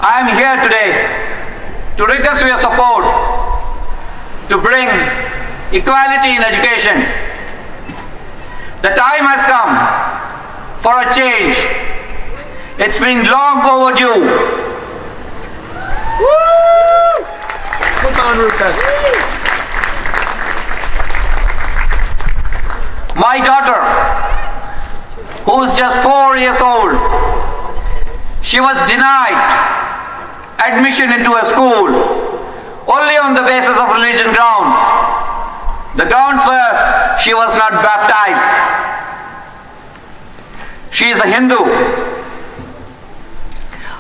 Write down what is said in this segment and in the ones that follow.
I am here today to request your support to bring equality in education. The time has come for a change. It's been long overdue. Woo! Come on, Rupert. My daughter, who is just 4 years old, she was denied admission into a school only on the basis of religion grounds. The grounds were she was not baptized. She is a Hindu.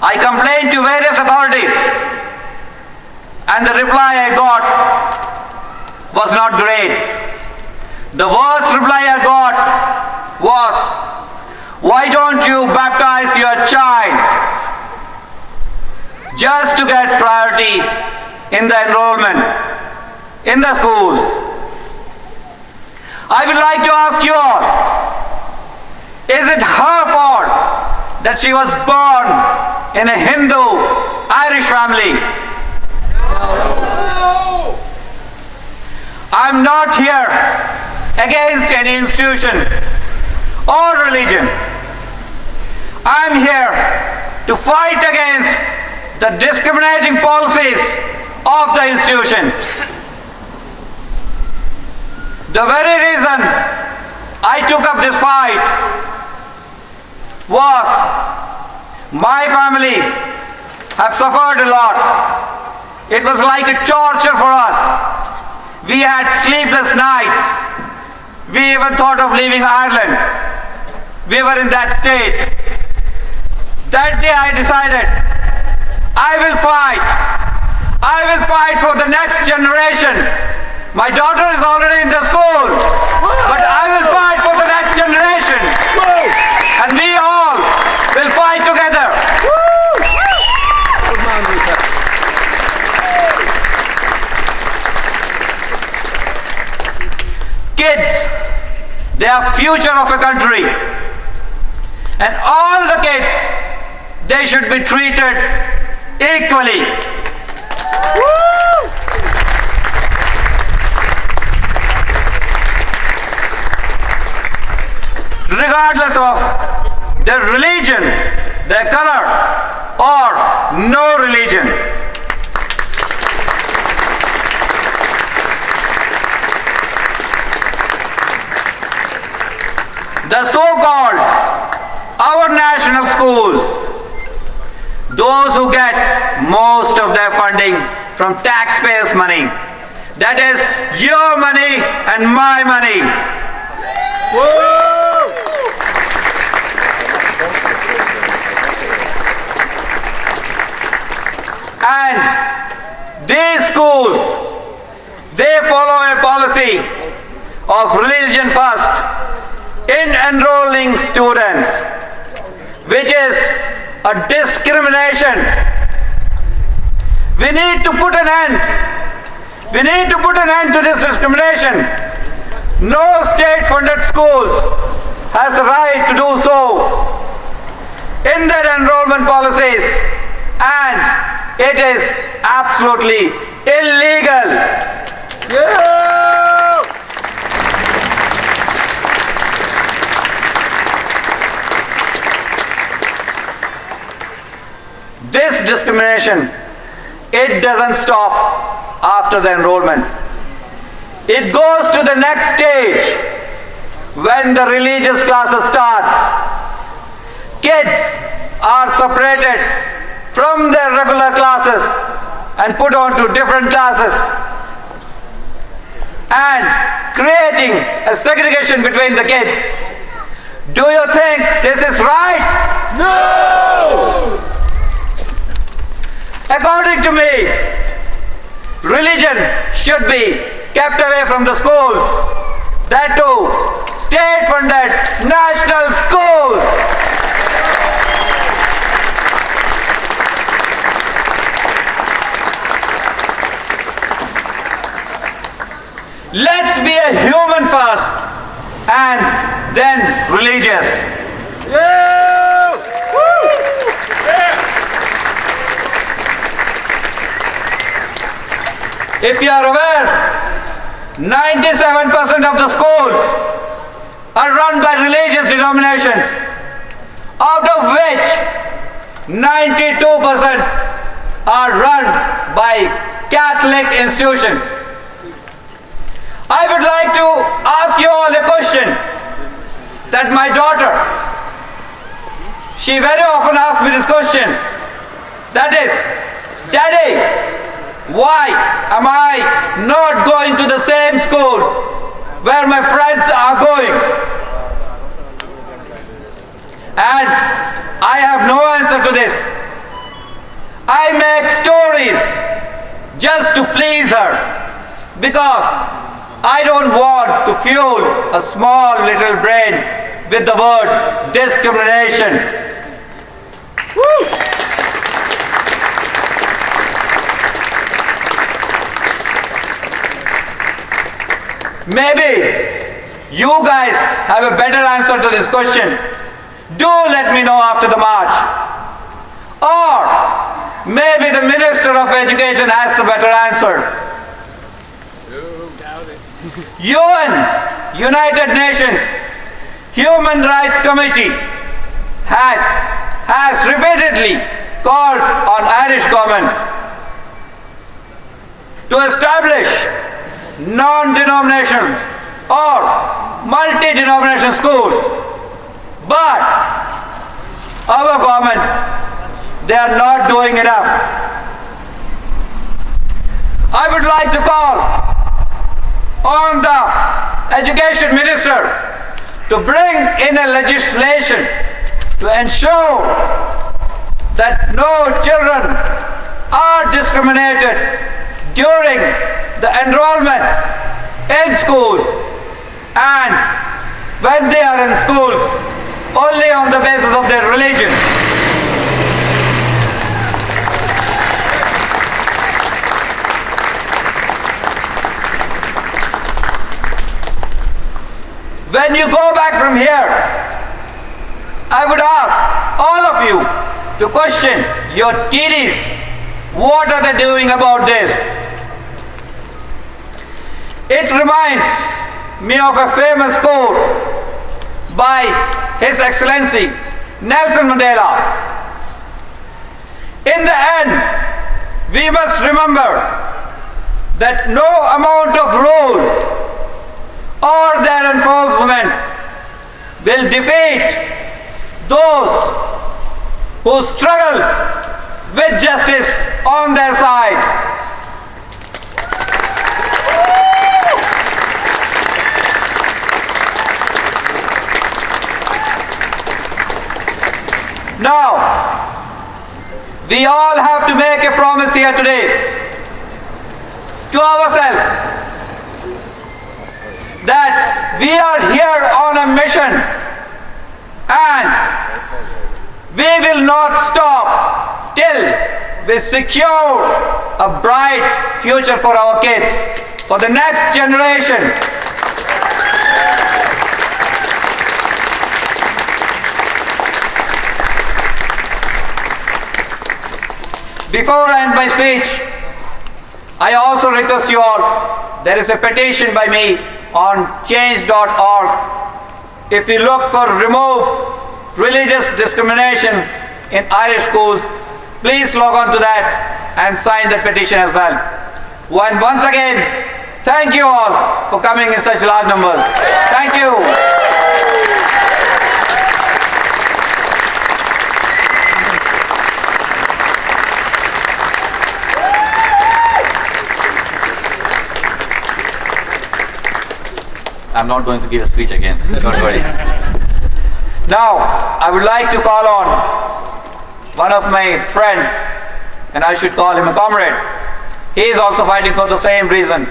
I complained to various authorities, and the reply I got was not great. The worst reply I got was, "Why don't you baptize your child just to get priority in the enrollment in the schools?" I would like to ask you all, is it her fault that she was born in a Hindu Irish family? No. I'm not here against any institution or religion. I'm here to fight against the discriminating policies of the institution. The very reason I took up this fight was my family have suffered a lot. It was like a torture for us. We had sleepless nights. We even thought of leaving Ireland. We were in that state. That day I decided, I will fight. I will fight for the next generation. My daughter is already in the school, but I will fight for the next generation. And we all will fight together. Kids, they are future of a country, and all the kids, they should be treated equally. Regardless of their religion, their color, or no religion. The so-called our national schools, those who get most of their funding from taxpayers' money, that is your money and my money. Whoa! And these schools, they follow a policy of religion first in enrolling students, which is a discrimination. We need to put an end. We need to put an end to this discrimination. No state-funded schools has the right to do so in their enrollment policies, and it is absolutely illegal. Yeah! This discrimination, it doesn't stop after the enrollment. It goes to the next stage when the religious classes starts. Kids are separated from their regular classes and put on to different classes, and creating a segregation between the kids. Do you think this is right? No! According to me, religion should be kept away from the schools. That too, state-funded national schools. Let's be a human first and then religious. Yeah! If you are aware, 97% of the schools are run by religious denominations, out of which 92% are run by Catholic institutions. I would like to ask you all a question that my daughter, she very often asks me this question, that is, Daddy, why am I not going to the same school where my friends are going? And I have no answer to this. I make stories just to please her because I don't want to fuel a small little brain with the word discrimination. Woo! Maybe you guys have a better answer to this question. Do let me know after the march. Or maybe the Minister of Education has the better answer. UN, United Nations Human Rights Committee has repeatedly called on Irish government to establish non-denominational or multi-denomination schools, but our government, they are not doing enough. I would like to call on the Education Minister to bring in a legislation to ensure that no children are discriminated during the enrollment in schools and when they are in schools only on the basis of their religion. When you go back from here, I would ask all of you to question your TDs. What are they doing about this? It reminds me of a famous quote by His Excellency Nelson Mandela. In the end, we must remember that no amount of rules or their enforcement will defeat those who struggle with justice on their side. Now, we all have to make a promise here today to ourselves that we are here on a mission and we will not stop till we secure a bright future for our kids, for the next generation. Before I end my speech, I also request you all, there is a petition by me on change.org. If you look for remove religious discrimination in Irish schools, please log on to that and sign the petition as well. And once again, thank you all for coming in such large numbers. Thank you. I'm not going to give a speech again, don't worry. Now, I would like to call on one of my friend, and I should call him a comrade. He is also fighting for the same reason.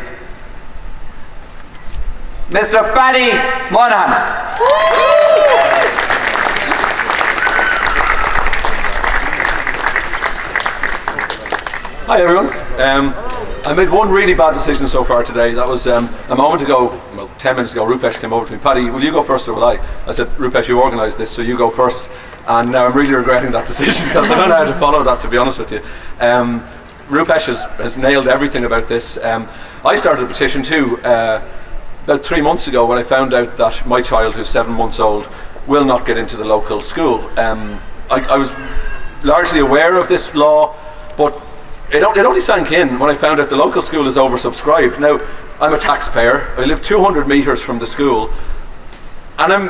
Mr. Paddy Monaghan. Hi everyone. I made one really bad decision so far today. That was a moment ago, well 10 minutes ago, Rupesh came over to me. Paddy, will you go first or will I? I said, Rupesh, you organised this, so you go first. And now I'm really regretting that decision because I don't know how to follow that, to be honest with you. Rupesh has nailed everything about this. I started a petition too about 3 months ago when I found out that my child, who's 7 months old, will not get into the local school. I was largely aware of this law, but it only sank in when I found out the local school is oversubscribed. Now, I'm a taxpayer. I live 200 metres from the school, and I'm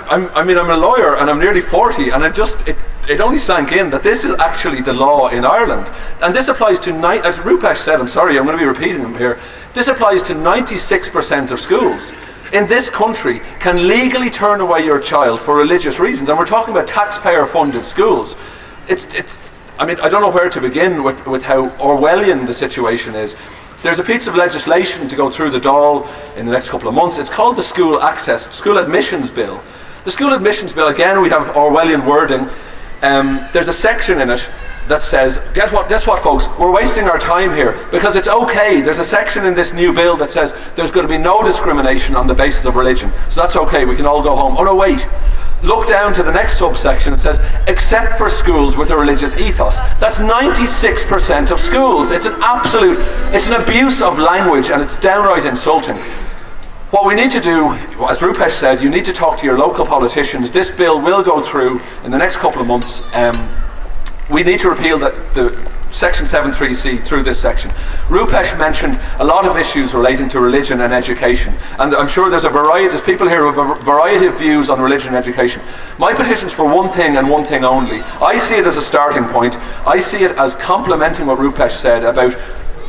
a lawyer, and I'm nearly 40, and it only sank in that this is actually the law in Ireland, and this applies to as Rupesh said. I'm sorry, I'm going to be repeating him here. This applies to 96% of schools in this country can legally turn away your child for religious reasons, and we're talking about taxpayer-funded schools. I don't know where to begin with how Orwellian the situation is. There's a piece of legislation to go through the Dáil in the next couple of months. It's called the School Admissions Bill. The School Admissions Bill, again, we have Orwellian wording. There's a section in it that says, guess what folks, we're wasting our time here because it's okay. There's a section in this new bill that says there's going to be no discrimination on the basis of religion. So that's okay, we can all go home. Oh no, wait. Look down to the next subsection. It says, except for schools with a religious ethos. That's 96% of schools. It's an abuse of language, and it's downright insulting. What we need to do, as Rupesh said, you need to talk to your local politicians. This bill will go through in the next couple of months. We need to repeal the Section 7.3c through this section. Rupesh mentioned a lot of issues relating to religion and education, and I'm sure there's people here who have a variety of views on religion and education. My petition's for one thing and one thing only. I see it as a starting point. I see it as complementing what Rupesh said about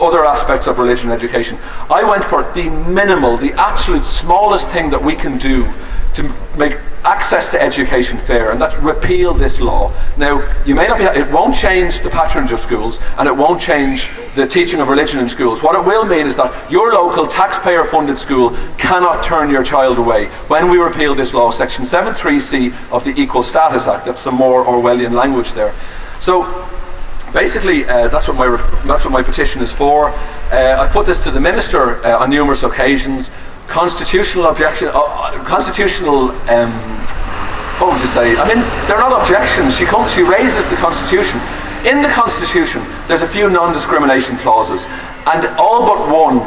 other aspects of religion and education. I went for the minimal, the absolute smallest thing that we can do to make access to education fair, and that's repeal this law. Now, it won't change the patronage of schools, and it won't change the teaching of religion in schools. What it will mean is that your local taxpayer-funded school cannot turn your child away when we repeal this law, Section 7.3c of the Equal Status Act. That's some more Orwellian language there. So, basically, that's what my petition is for. I put this to the Minister on numerous occasions. Constitutional objection, what would you say? They're not objections. She raises the Constitution. In the Constitution, there's a few non-discrimination clauses, and all but one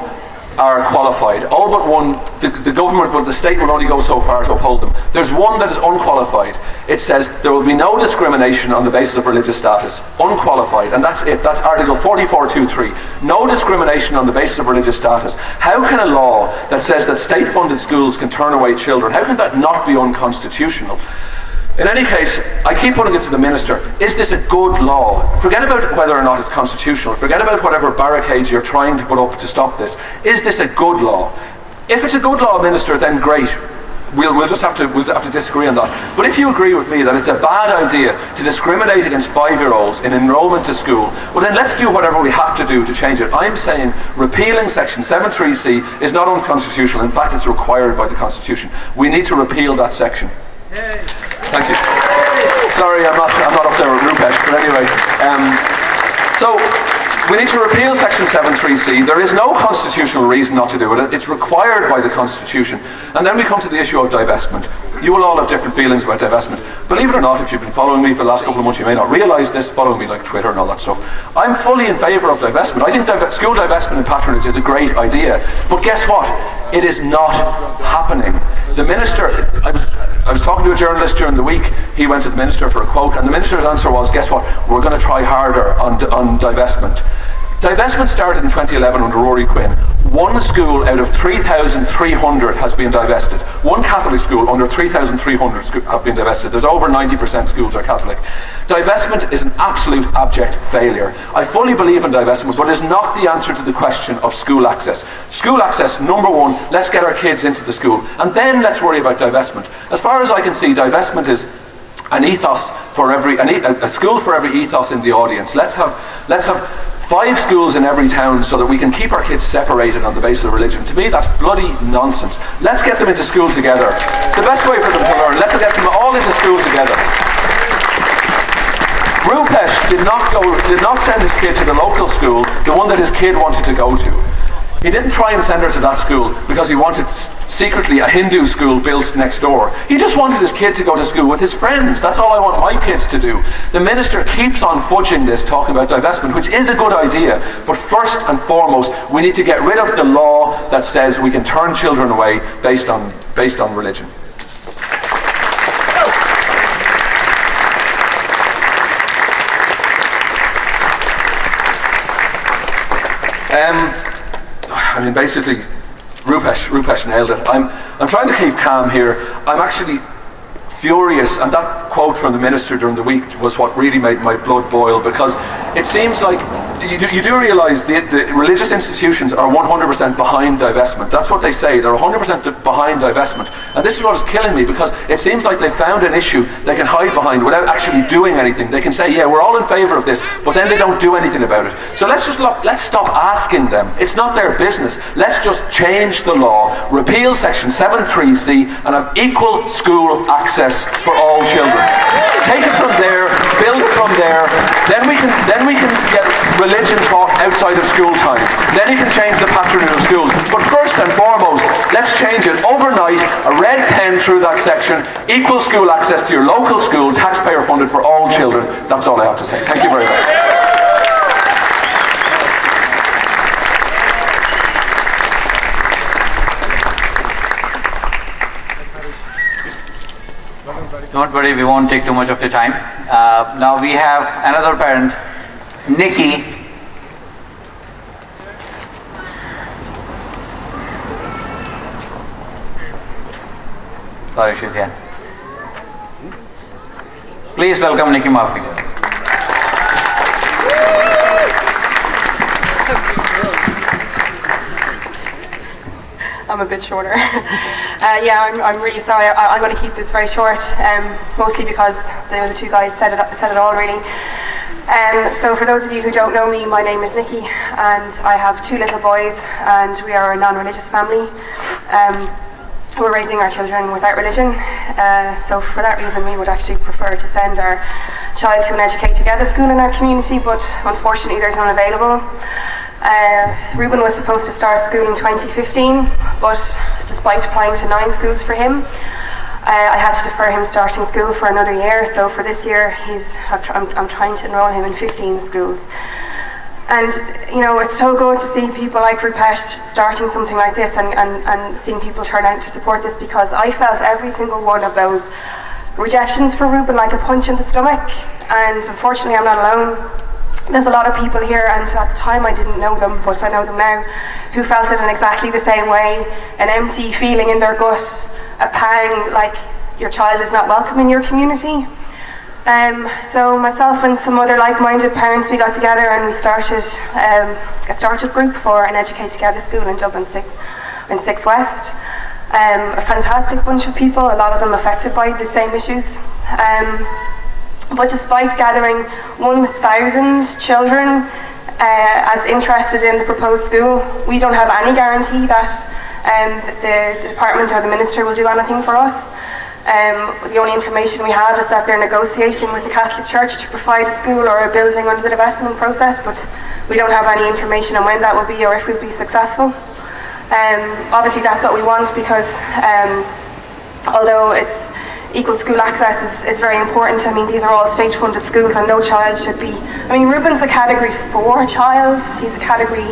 are qualified. All but one, the government, but the state will only go so far to uphold them. There's one that is unqualified. It says there will be no discrimination on the basis of religious status. Unqualified, and that's it. That's Article 44.2.3. No discrimination on the basis of religious status. How can a law that says that state-funded schools can turn away children, how can that not be unconstitutional? In any case, I keep putting it to the Minister, is this a good law? Forget about whether or not it's constitutional. Forget about whatever barricades you're trying to put up to stop this. Is this a good law? If it's a good law, Minister, then great. We'll just have to disagree on that. But if you agree with me that it's a bad idea to discriminate against 5-year-olds in enrolment to school, well then let's do whatever we have to do to change it. I'm saying repealing Section 7.3c is not unconstitutional. In fact, it's required by the Constitution. We need to repeal that section. Thank you. Sorry, I'm not up there with Rupesh, but anyway. So we need to repeal Section 7.3c. There is no constitutional reason not to do it. It's required by the Constitution. And then we come to the issue of divestment. You will all have different feelings about divestment. Believe it or not, if you've been following me for the last couple of months, you may not realise this, follow me like Twitter and all that stuff. I'm fully in favour of divestment. I think school divestment and patronage is a great idea. But guess what? It is not happening. The Minister, I was talking to a journalist during the week. He went to the Minister for a quote, and the Minister's answer was, guess what? We're going to try harder on divestment. Divestment started in 2011 under Rory Quinn. One school out of 3,300 has been divested. One Catholic school under 3,300 have been divested. There's over 90% schools are Catholic. Divestment is an absolute abject failure. I fully believe in divestment, but it's not the answer to the question of school access. School access, number one, let's get our kids into the school, and then let's worry about divestment. As far as I can see, divestment is an ethos for a school for every ethos in the audience. Let's have 5 schools in every town so that we can keep our kids separated on the basis of religion. To me, that's bloody nonsense. Let's get them into school together. It's the best way for them to learn. Let's get them all into school together. Rupesh did not send his kid to the local school, the one that his kid wanted to go to. He didn't try and send her to that school because he wanted secretly a Hindu school built next door. He just wanted his kid to go to school with his friends. That's all I want my kids to do. The minister keeps on fudging this, talking about divestment, which is a good idea, but first and foremost, we need to get rid of the law that says we can turn children away based on religion. I mean, basically, Rupesh nailed it. I'm trying to keep calm here. I'm actually furious, and that quote from the minister during the week was what really made my blood boil, because it seems like you do realise the religious institutions are 100% behind divestment. That's what they say. They're 100% behind divestment. And this is what is killing me, because it seems like they found an issue they can hide behind without actually doing anything. They can say, yeah, we're all in favour of this, but then they don't do anything about it. So let's stop asking them. It's not their business. Let's just change the law, repeal section 7.3c, and have equal school access for all children. Take it from there, build it from there, then we can get religion taught outside of school time. Then you can change the patronage of schools. But first and foremost, let's change it overnight, a red pen through that section, equal school access to your local school, taxpayer funded for all children. That's all I have to say. Thank you very much. Don't worry, we won't take too much of your time. Now we have another parent, Nikki. Sorry, she's here. Please welcome Nikki Murphy. I'm a bit shorter. I'm really sorry. I'm going to keep this very short, mostly because the two guys said it all really. So for those of you who don't know me, my name is Nikki, and I have two little boys, and we are a non-religious family. We're raising our children without religion, so for that reason we would actually prefer to send our child to an Educate Together school in our community, but unfortunately there's none available. Ruben was supposed to start school in 2015, but despite applying to 9 schools for him, I had to defer him starting school for another year. So for this year, I'm trying to enrol him in 15 schools. And you know, it's so good to see people like Rupesh starting something like this and seeing people turn out to support this, because I felt every single one of those rejections for Ruben like a punch in the stomach. And unfortunately, I'm not alone. There's a lot of people here, and at the time I didn't know them, but I know them now, who felt it in exactly the same way. An empty feeling in their gut, a pang, like your child is not welcome in your community. So myself and some other like-minded parents, we got together and we started a startup group for an Educate Together school in Dublin 6 West. A fantastic bunch of people, a lot of them affected by the same issues. But despite gathering 1,000 children as interested in the proposed school, we don't have any guarantee that the department or the minister will do anything for us. The only information we have is that they're negotiating with the Catholic Church to provide a school or a building under the divestment process, but we don't have any information on when that will be or if we'll be successful. Obviously that's what we want, because although it's equal school access is very important. I mean, these are all state-funded schools and no child should be... I mean, Ruben's a Category 4 child, he's a Category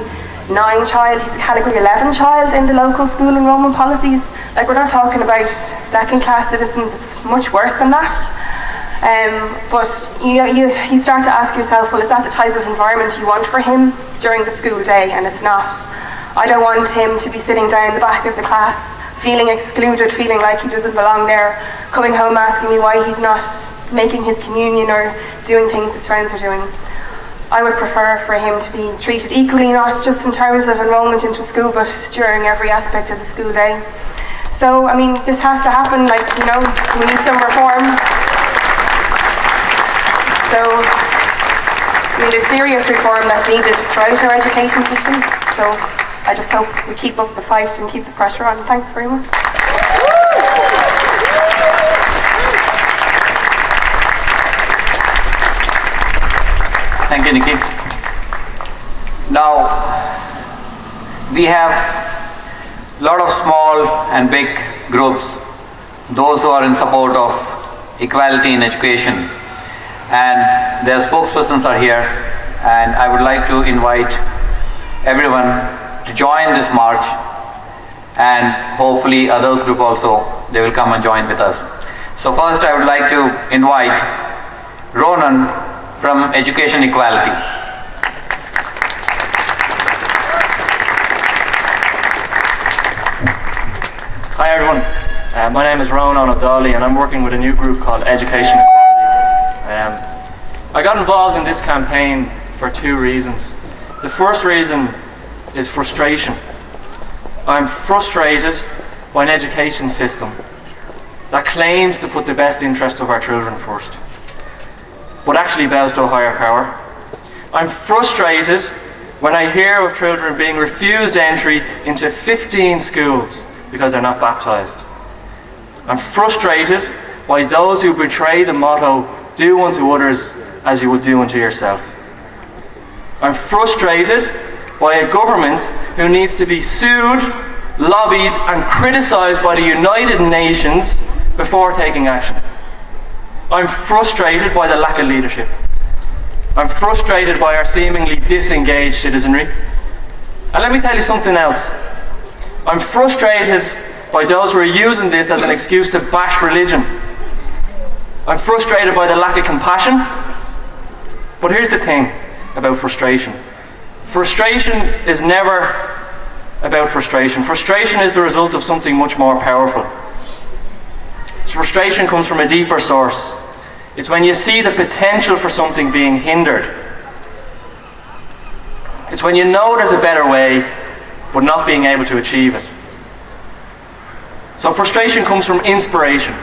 9 child, he's a Category 11 child in the local school enrolment policies. Like, we're not talking about second-class citizens, it's much worse than that. But you start to ask yourself, well, is that the type of environment you want for him during the school day? And it's not. I don't want him to be sitting down the back of the class, feeling excluded, feeling like he doesn't belong there, coming home asking me why he's not making his communion or doing things his friends are doing. I would prefer for him to be treated equally, not just in terms of enrolment into school, but during every aspect of the school day. So, I mean, this has to happen, like, you know, we need some reform. So, I mean, there's serious reform that's needed throughout our education system. So, I just hope we keep up the fight and keep the pressure on. Thanks very much. Thank you, Nikki. Now, we have a lot of small and big groups, those who are in support of equality in education, and their spokespersons are here, and I would like to invite everyone to join this march, and hopefully others group also, they will come and join with us. So first I would like to invite Ronan from Education Equality. Hi everyone, my name is Ronan O'Donnelly and I'm working with a new group called Education Equality. I got involved in this campaign for two reasons. The first reason is frustration. I'm frustrated by an education system that claims to put the best interests of our children first, but actually bows to a higher power. I'm frustrated when I hear of children being refused entry into 15 schools because they're not baptized. I'm frustrated by those who betray the motto, do unto others as you would do unto yourself. I'm frustrated by a government who needs to be sued, lobbied and criticised by the United Nations before taking action. I'm frustrated by the lack of leadership. I'm frustrated by our seemingly disengaged citizenry. And let me tell you something else. I'm frustrated by those who are using this as an excuse to bash religion. I'm frustrated by the lack of compassion. But here's the thing about frustration. Frustration is never about frustration. Frustration is the result of something much more powerful. Frustration comes from a deeper source. It's when you see the potential for something being hindered. It's when you know there's a better way, but not being able to achieve it. So frustration comes from inspiration.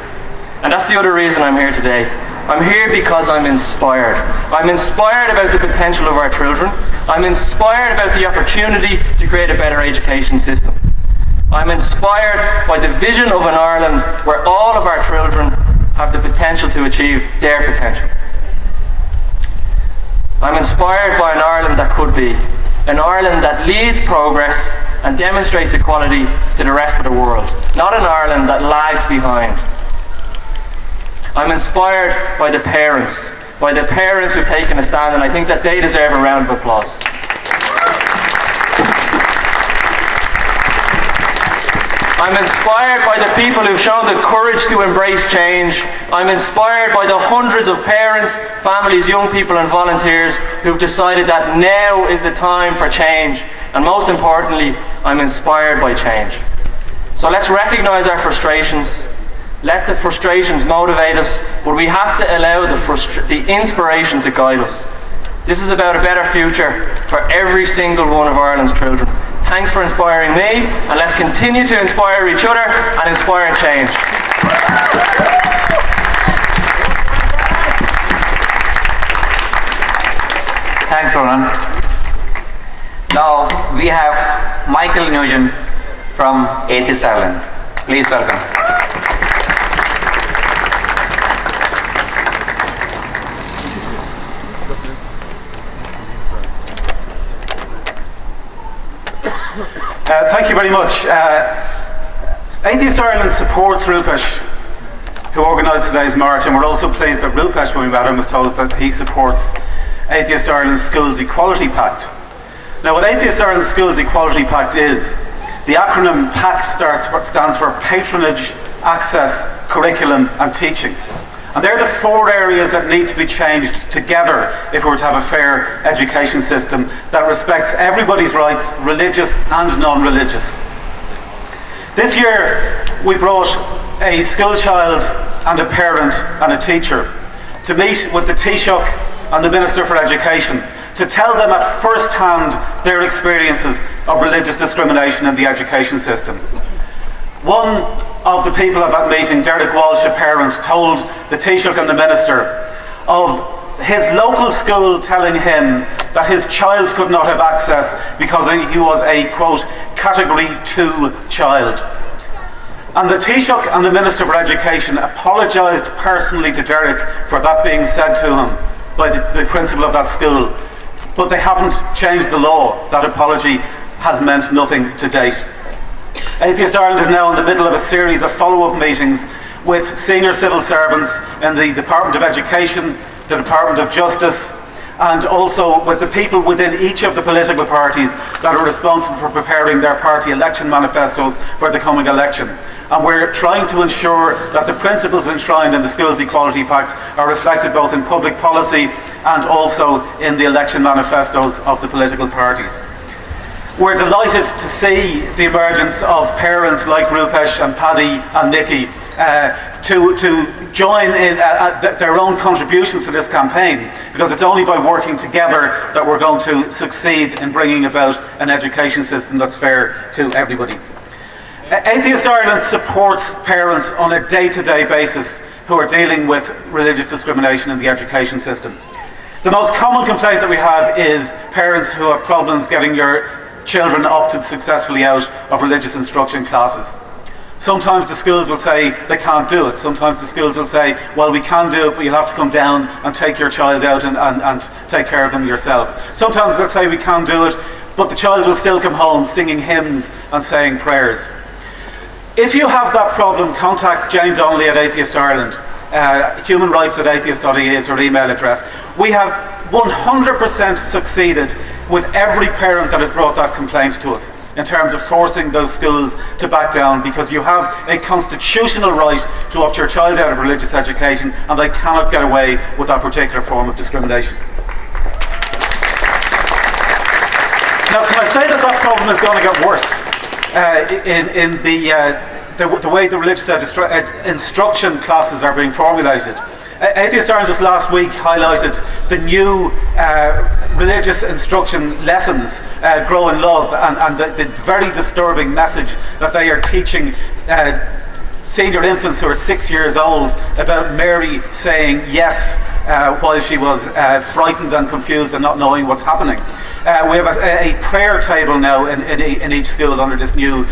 And that's the other reason I'm here today. I'm here because I'm inspired. I'm inspired about the potential of our children. I'm inspired about the opportunity to create a better education system. I'm inspired by the vision of an Ireland where all of our children have the potential to achieve their potential. I'm inspired by an Ireland that could be, an Ireland that leads progress and demonstrates equality to the rest of the world, not an Ireland that lags behind. I'm inspired by the parents who've taken a stand, and I think that they deserve a round of applause. I'm inspired by the people who've shown the courage to embrace change. I'm inspired by the hundreds of parents, families, young people and volunteers who've decided that now is the time for change. And most importantly, I'm inspired by change. So let's recognise our frustrations. Let the frustrations motivate us, but we have to allow the inspiration to guide us. This is about a better future for every single one of Ireland's children. Thanks for inspiring me, and let's continue to inspire each other and inspire change. Thanks, Ronan. Now we have Michael Nugent from Atheist Ireland. Please welcome. Thank you very much. Atheist Ireland supports Rupesh, who organised today's march, and we're also pleased that Rupesh, when we met him, was told that he supports Atheist Ireland's Schools Equality Pact. Now, what Atheist Ireland's Schools Equality Pact is, the acronym PACT stands for Patronage, Access, Curriculum and Teaching. And they're the four areas that need to be changed together if we were to have a fair education system that respects everybody's rights, religious and non-religious. This year we brought a school child and a parent and a teacher to meet with the Taoiseach and the Minister for Education to tell them at first hand their experiences of religious discrimination in the education system. One of the people at that meeting, Derek Walsh, a parent, told the Taoiseach and the Minister of his local school telling him that his child could not have access because he was a, quote, Category 2 child. And the Taoiseach and the Minister for Education apologised personally to Derek for that being said to him by the principal of that school. But they haven't changed the law. That apology has meant nothing to date. Atheist Ireland is now in the middle of a series of follow-up meetings with senior civil servants in the Department of Education, the Department of Justice, and also with the people within each of the political parties that are responsible for preparing their party election manifestos for the coming election. And we're trying to ensure that the principles enshrined in the Schools Equality Pact are reflected both in public policy and also in the election manifestos of the political parties. We're delighted to see the emergence of parents like Rupesh and Paddy and Nikki to join in their own contributions to this campaign, because it's only by working together that we're going to succeed in bringing about an education system that's fair to everybody. Atheist Ireland supports parents on a day-to-day basis who are dealing with religious discrimination in the education system. The most common complaint that we have is parents who have problems getting your children opted successfully out of religious instruction classes. Sometimes the schools will say they can't do it. Sometimes the schools will say, well, we can do it, but you'll have to come down and take your child out and take care of them yourself. Sometimes they'll say we can do it, but the child will still come home singing hymns and saying prayers. If you have that problem, contact Jane Donnelly at Atheist Ireland, humanrights@atheist.ie is her email address. We have 100% succeeded with every parent that has brought that complaint to us in terms of forcing those schools to back down, because you have a constitutional right to opt your child out of religious education, and they cannot get away with that particular form of discrimination. Now, can I say that that problem is going to get worse in the way the religious instruction classes are being formulated? Atheist Ireland just last week highlighted the new religious instruction lessons, Grow in Love, and the very disturbing message that they are teaching senior infants who are 6 years old about Mary saying yes while she was frightened and confused and not knowing what's happening. We have a prayer table now in each school under this new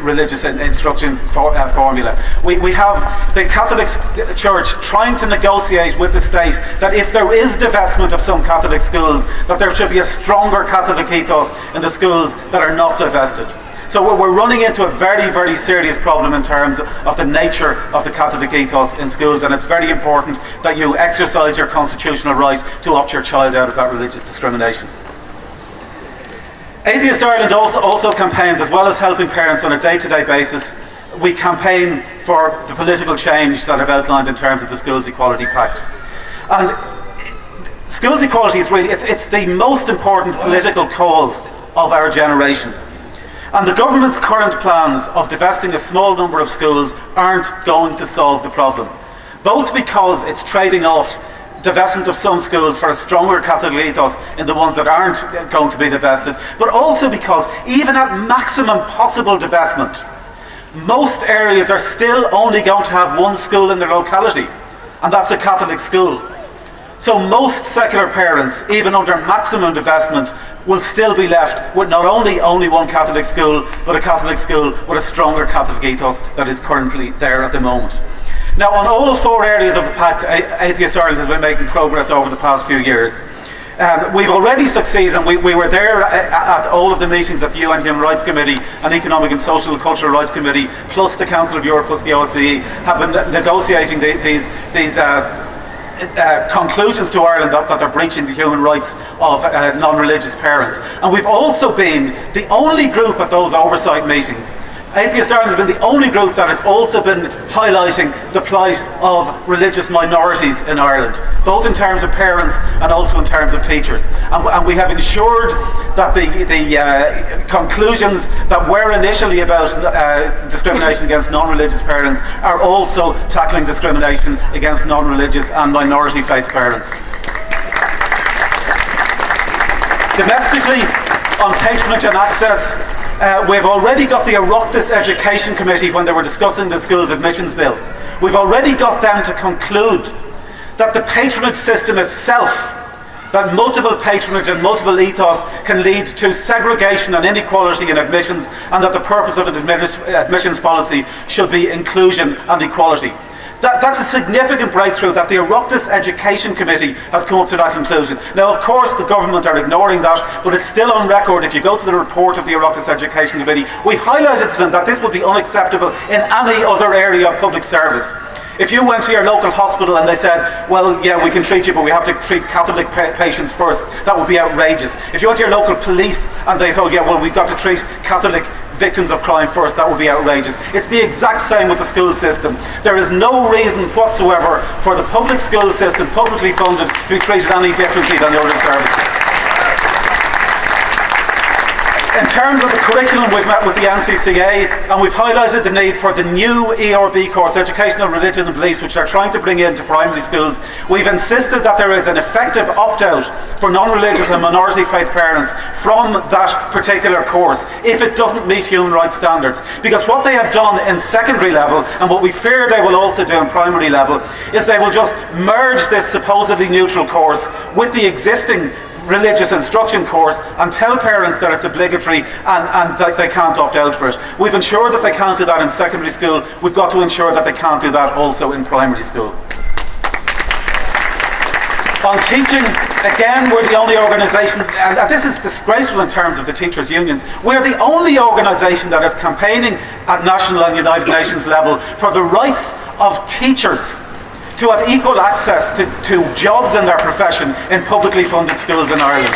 religious instruction formula. We have the Catholic Church trying to negotiate with the state that if there is divestment of some Catholic schools, that there should be a stronger Catholic ethos in the schools that are not divested. So we're running into a very, very serious problem in terms of the nature of the Catholic ethos in schools, and it's very important that you exercise your constitutional right to opt your child out of that religious discrimination. Atheist Ireland also campaigns, as well as helping parents on a day-to-day basis, we campaign for the political change that I've outlined in terms of the Schools Equality Pact. And schools equality is really, it's the most important political cause of our generation. And the government's current plans of divesting a small number of schools aren't going to solve the problem. Both because it's trading off divestment of some schools for a stronger Catholic ethos in the ones that aren't going to be divested, but also because even at maximum possible divestment, most areas are still only going to have one school in their locality, and that's a Catholic school. So most secular parents, even under maximum divestment, will still be left with not only one Catholic school, but a Catholic school with a stronger Catholic ethos that is currently there at the moment. Now, on all 4 areas of the Pact, Atheist Ireland has been making progress over the past few years. We've already succeeded, and we were there at all of the meetings that the UN Human Rights Committee and Economic and Social and Cultural Rights Committee, plus the Council of Europe, plus the OSCE, have been negotiating these conclusions to Ireland that they're breaching the human rights of non-religious parents. And we've also been the only group at those oversight meetings. Atheist Ireland has been the only group that has also been highlighting the plight of religious minorities in Ireland, both in terms of parents and also in terms of teachers. And we have ensured that the conclusions that were initially about discrimination against non-religious parents are also tackling discrimination against non-religious and minority faith parents. Domestically, on patronage and access, we've already got the Oireachtas Education Committee, when they were discussing the schools admissions bill, we've already got them to conclude that the patronage system itself, that multiple patronage and multiple ethos can lead to segregation and inequality in admissions, and that the purpose of an admissions policy should be inclusion and equality. That's a significant breakthrough that the Oireachtas Education Committee has come up to that conclusion. Now, of course, the government are ignoring that, but it's still on record. If you go to the report of the Oireachtas Education Committee, we highlighted to them that this would be unacceptable in any other area of public service. If you went to your local hospital and they said, well, yeah, we can treat you, but we have to treat Catholic patients first, that would be outrageous. If you went to your local police and they told you, yeah, well, we've got to treat Catholic victims of crime first, that would be outrageous. It's the exact same with the school system. There is no reason whatsoever for the public school system, publicly funded, to be treated any differently than the other services. In terms of the curriculum, we've met with the NCCA and we've highlighted the need for the new ERB course, Educational Religion and Beliefs, which they're trying to bring into primary schools. We've insisted that there is an effective opt-out for non-religious and minority faith parents from that particular course if it doesn't meet human rights standards. Because what they have done in secondary level, and what we fear they will also do in primary level, is they will just merge this supposedly neutral course with the existing religious instruction course and tell parents that it's obligatory and that they can't opt out for it. We've ensured that they can't do that in secondary school. We've got to ensure that they can't do that also in primary school. On teaching, again, we're the only organisation, and this is disgraceful in terms of the teachers' unions, we're the only organisation that is campaigning at national and United Nations level for the rights of teachers to have equal access to jobs in their profession in publicly funded schools in Ireland.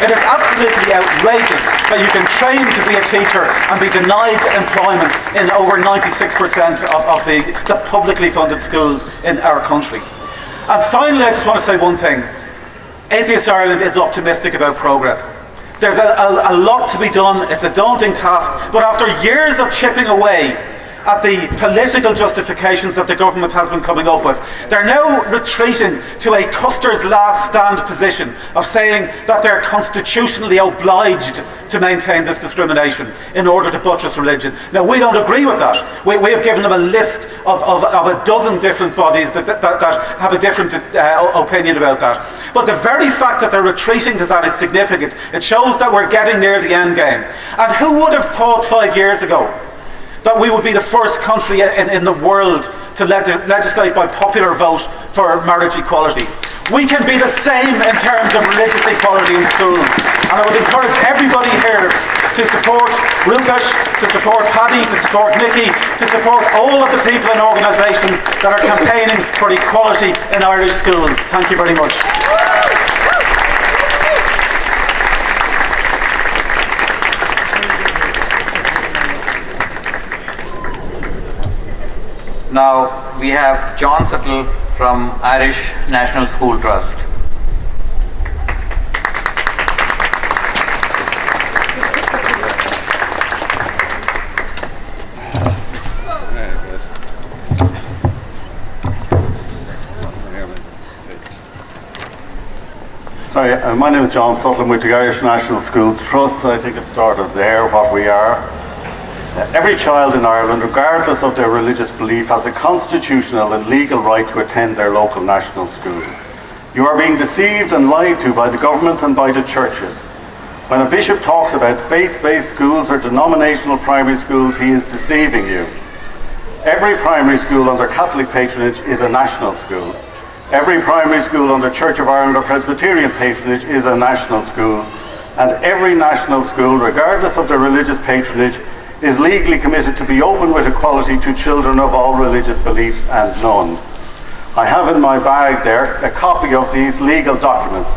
It is absolutely outrageous that you can train to be a teacher and be denied employment in over 96% of the publicly funded schools in our country. And finally, I just want to say one thing. Atheist Ireland is optimistic about progress. There's a lot to be done. It's a daunting task, but after years of chipping away at the political justifications that the government has been coming up with, they're now retreating to a Custer's last stand position of saying that they're constitutionally obliged to maintain this discrimination in order to buttress religion. Now, we don't agree with that. We have given them a list of a dozen different bodies that have a different opinion about that. But the very fact that they're retreating to that is significant. It shows that we're getting near the end game. And who would have thought 5 years ago that we would be the first country in the world to legislate by popular vote for marriage equality? We can be the same in terms of religious equality in schools. And I would encourage everybody here to support Rupesh, to support Paddy, to support Nicky, to support all of the people and organisations that are campaigning for equality in Irish schools. Thank you very much. Now we have John Suttle from Irish National School Trust. Sorry, my name is John Suttle. I'm with the Irish National Schools Trust. I think it's sort of there what we are. Every child in Ireland, regardless of their religious belief, has a constitutional and legal right to attend their local national school. You are being deceived and lied to by the government and by the churches. When a bishop talks about faith-based schools or denominational primary schools, he is deceiving you. Every primary school under Catholic patronage is a national school. Every primary school under Church of Ireland or Presbyterian patronage is a national school. And every national school, regardless of their religious patronage, is legally committed to be open with equality to children of all religious beliefs and none. I have in my bag there a copy of these legal documents.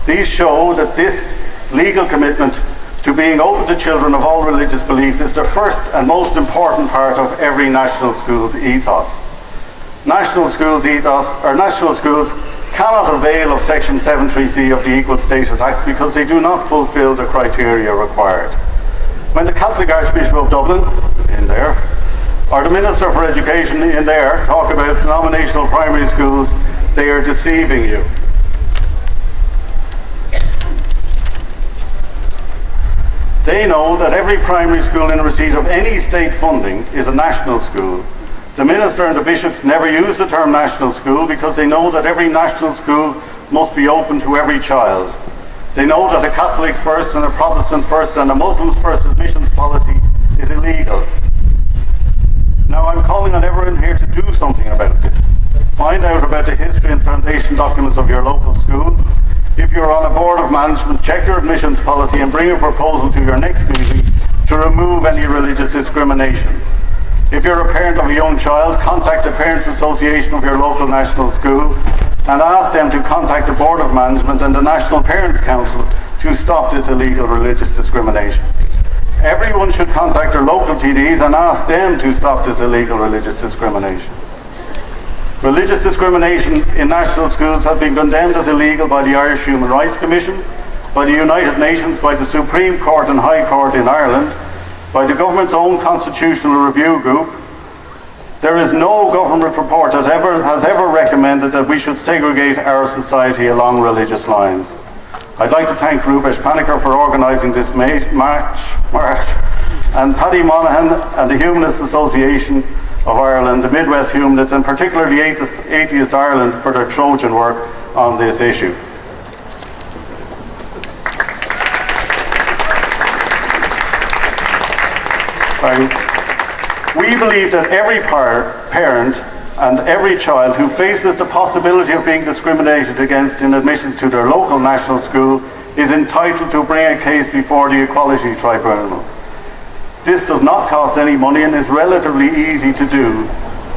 These show that this legal commitment to being open to children of all religious belief is the first and most important part of every national school's ethos. National schools cannot avail of Section 73C of the Equal Status Acts because they do not fulfil the criteria required. When the Catholic Archbishop of Dublin, in there, or the Minister for Education, in there, talk about denominational primary schools, they are deceiving you. They know that every primary school in receipt of any state funding is a national school. The Minister and the Bishops never use the term national school because they know that every national school must be open to every child. They know that a Catholics first and a Protestant first and a Muslims first admissions policy is illegal. Now Now I'm calling on everyone here to do something about this. Find out about the history and foundation documents of your local school. If you're on a board of management, check your admissions policy and bring a proposal to your next meeting to remove any religious discrimination. If you're a parent of a young child, contact the Parents Association of your local national school and ask them to contact the Board of Management and the National Parents Council to stop this illegal religious discrimination. Everyone should contact their local TDs and ask them to stop this illegal religious discrimination. Religious discrimination in national schools has been condemned as illegal by the Irish Human Rights Commission, by the United Nations, by the Supreme Court and High Court in Ireland, by the government's own constitutional review group. There is no government report that has ever recommended that we should segregate our society along religious lines. I'd like to thank Rupesh Panikkar for organising this march, and Paddy Monaghan and the Humanists Association of Ireland, the Midwest Humanists, and particularly Atheist Ireland for their Trojan work on this issue. We believe that every parent and every child who faces the possibility of being discriminated against in admissions to their local national school is entitled to bring a case before the Equality Tribunal. This does not cost any money and is relatively easy to do.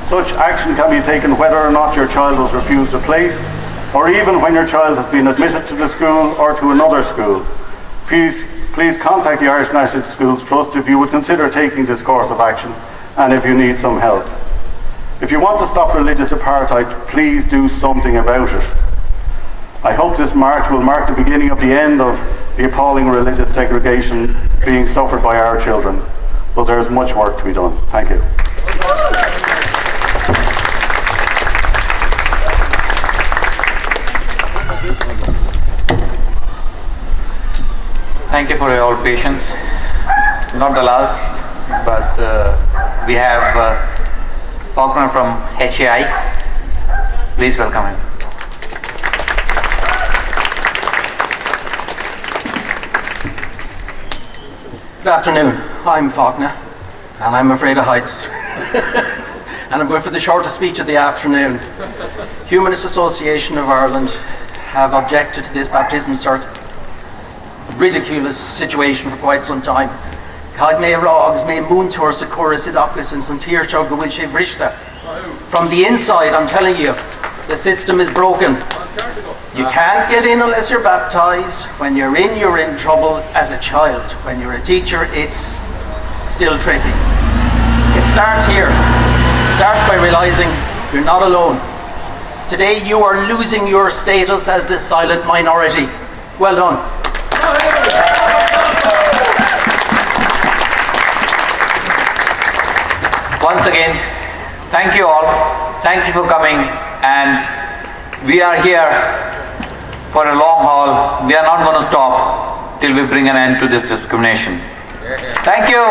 Such action can be taken whether or not your child was refused a place, or even when your child has been admitted to the school or to another school. Please contact the Irish National Schools Trust if you would consider taking this course of action and if you need some help. If you want to stop religious apartheid, please do something about it. I hope this march will mark the beginning of the end of the appalling religious segregation being suffered by our children. But there is much work to be done. Thank you. Thank you for your patience. Not the last, but we have Faulkner from HAI. Please welcome him. Good afternoon, I'm Faulkner and I'm afraid of heights. And I'm going for the shortest speech of the afternoon. Humanist Association of Ireland have objected to this baptism cert ridiculous situation for quite some time. From the inside, I'm telling you, the system is broken. You can't get in unless you're baptized. When you're in trouble as a child. When you're a teacher, it's still tricky. It starts here. It starts by realizing you're not alone. Today you are losing your status as the silent minority. Well done. Once again, thank you all. Thank you for coming, and we are here for a long haul. We are not going to stop till we bring an end to this discrimination. Thank you.